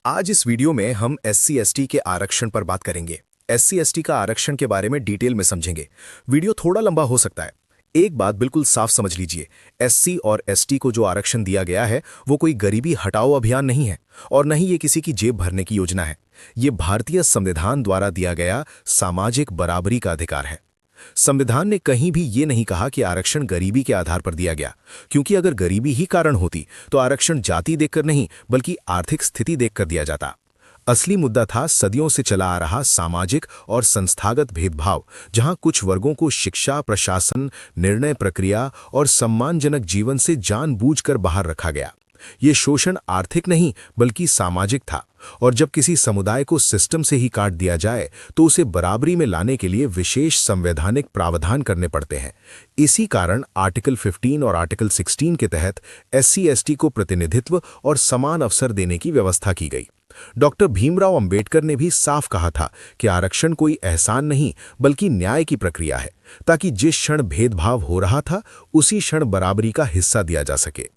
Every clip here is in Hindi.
आज इस वीडियो में हम एससी एसटी के आरक्षण पर बात करेंगे। एससी एसटी का आरक्षण के बारे में डिटेल में समझेंगे। वीडियो थोड़ा लंबा हो सकता है। एक बात बिल्कुल साफ समझ लीजिए, एससी और एसटी को जो आरक्षण दिया गया है वो कोई गरीबी हटाओ अभियान नहीं है और न ही ये किसी की जेब भरने की योजना है। ये भारतीय संविधान द्वारा दिया गया सामाजिक बराबरी का अधिकार है। संविधान ने कहीं भी ये नहीं कहा कि आरक्षण गरीबी के आधार पर दिया गया, क्योंकि अगर गरीबी ही कारण होती तो आरक्षण जाति देखकर नहीं बल्कि आर्थिक स्थिति देखकर दिया जाता। असली मुद्दा था सदियों से चला आ रहा सामाजिक और संस्थागत भेदभाव, जहां कुछ वर्गों को शिक्षा, प्रशासन, निर्णय प्रक्रिया और सम्मानजनक जीवन से जानबूझकर बाहर रखा गया। ये शोषण आर्थिक नहीं बल्कि सामाजिक था, और जब किसी समुदाय को सिस्टम से ही काट दिया जाए तो उसे बराबरी में लाने के लिए विशेष संवैधानिक प्रावधान करने पड़ते हैं। इसी कारण आर्टिकल 15 और आर्टिकल 16 के तहत एससी एसटी को प्रतिनिधित्व और समान अवसर देने की व्यवस्था की गई। डॉक्टर भीमराव अंबेडकर ने भी साफ कहा था कि आरक्षण कोई एहसान नहीं बल्कि न्याय की प्रक्रिया है, ताकि जिस क्षण भेदभाव हो रहा था उसी क्षण बराबरी का हिस्सा दिया जा सके।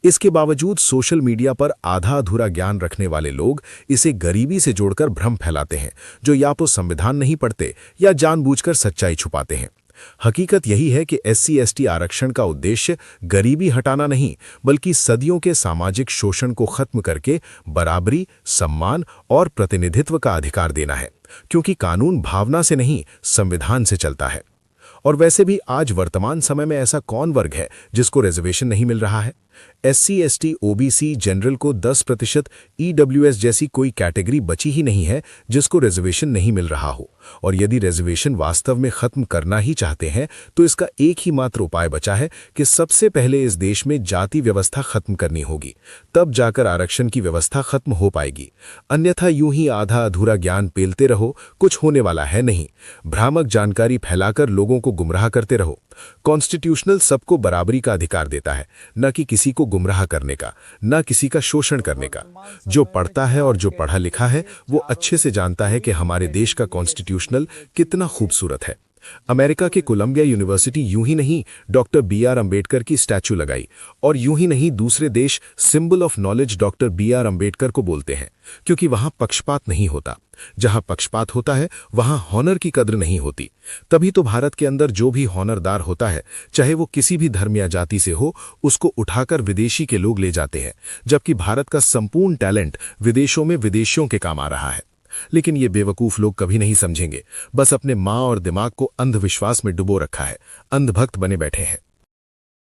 इसके बावजूद सोशल मीडिया पर आधा अधूरा ज्ञान रखने वाले लोग इसे गरीबी से जोड़कर भ्रम फैलाते हैं, जो या तो संविधान नहीं पढ़ते या जानबूझकर सच्चाई छुपाते हैं। हकीकत यही है कि एससी एसटी आरक्षण का उद्देश्य गरीबी हटाना नहीं बल्कि सदियों के सामाजिक शोषण को खत्म करके बराबरी, सम्मान और प्रतिनिधित्व का अधिकार देना है, क्योंकि कानून भावना से नहीं संविधान से चलता है। और वैसे भी आज वर्तमान समय में ऐसा कौन वर्ग है जिसको रिजर्वेशन नहीं मिल रहा है? एससी एसटी ओबीसी जनरल को 10% ईडब्ल्यूएस जैसी कोई कैटेगरी बची ही नहीं है जिसको रिजर्वेशन नहीं मिल रहा हो। और यदि रिजर्वेशन वास्तव में खत्म करना ही चाहते हैं तो इसका एक ही मात्र उपाय बचा है कि सबसे पहले इस देश में जाति व्यवस्था खत्म करनी होगी, तब जाकर आरक्षण की व्यवस्था खत्म हो पाएगी। अन्यथा यूं ही आधा अधूरा ज्ञान पेलते रहो, कुछ होने वाला है नहीं। भ्रामक जानकारी फैलाकर लोगों को गुमराह करते रहो। कॉन्स्टिट्यूशनल सबको बराबरी का अधिकार देता है, न कि किसी को गुमराह करने का, न किसी का शोषण करने का। जो पढ़ता है और जो पढ़ा लिखा है वो अच्छे से जानता है कि हमारे देश का कॉन्स्टिट्यूशनल कितना खूबसूरत है। अमेरिका के कोलंबिया यूनिवर्सिटी यूं ही नहीं डॉक्टर बीआर अंबेडकर की स्टैचू लगाई, और यूं ही नहीं दूसरे देश symbol of knowledge doctor BR Ambedkar को बोलते हैं, क्योंकि वहां पक्षपात नहीं होता। जहां पक्षपात होता है वहां हॉनर की कद्र नहीं होती। तभी तो भारत के अंदर जो भी हॉनरदार होता है, चाहे वो किसी भी धर्म या जाति से हो, उसको उठाकर विदेशी के लोग ले जाते हैं, जबकि भारत का संपूर्ण टैलेंट विदेशों में विदेशियों के काम आ रहा है। लेकिन ये बेवकूफ लोग कभी नहीं समझेंगे, बस अपने मां और दिमाग को अंधविश्वास में डुबो रखा है, अंधभक्त बने बैठे हैं।